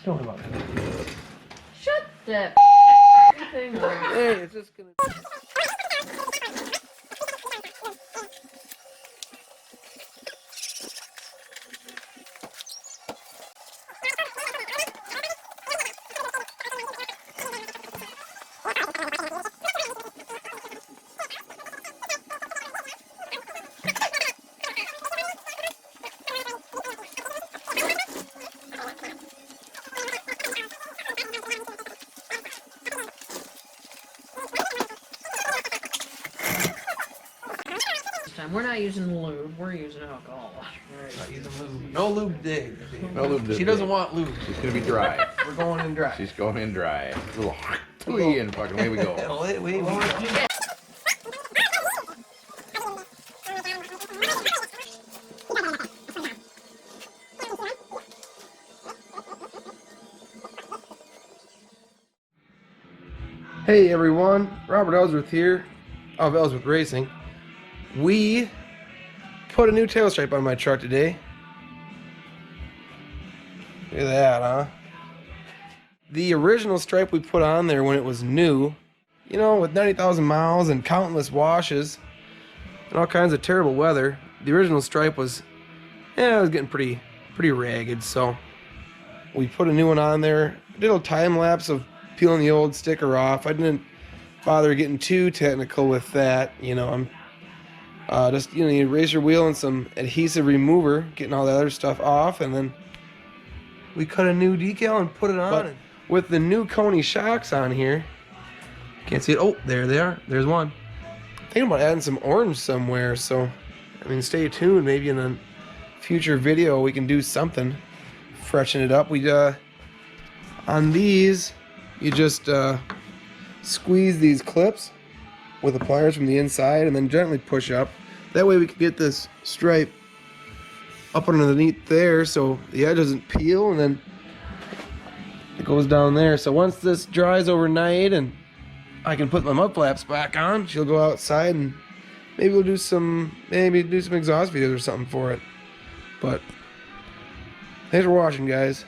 Don't worry about it. Shut that thing up. Hey, it's just gonna. We're not using lube, we're using alcohol. Not using lube. No lube today. No lube today. She doesn't want lube. She's gonna be dry. We're going in dry. She's going in dry. A little twee and fucking away we go. Wait. Hey everyone, Robert Ellsworth here of Ellsworth Racing. We put a new tail stripe on my truck today. Look at that, huh? The original stripe we put on there when it was new, you know, with 90,000 miles and countless washes and all kinds of terrible weather, the original stripe was, it was getting pretty ragged, so we put a new one on there. Did a time lapse of peeling the old sticker off. I didn't bother getting too technical with that, you know. I'm just, you know, you raise your wheel and some adhesive remover, getting all the other stuff off, and then we cut a new decal and put it on. But with the new Coney shocks on here, can't see it. Oh, there they are. There's one. Thinking about adding some orange somewhere, so I mean, stay tuned. Maybe in a future video we can do something, freshen it up. We on these, you just squeeze these clips with the pliers from the inside and then gently push up. That way we can get this stripe up underneath there so the edge doesn't peel, and then it goes down there. So once this dries overnight and I can put my mud flaps back on, she'll go outside and maybe we'll do some exhaust videos or something for it. But thanks for watching, guys.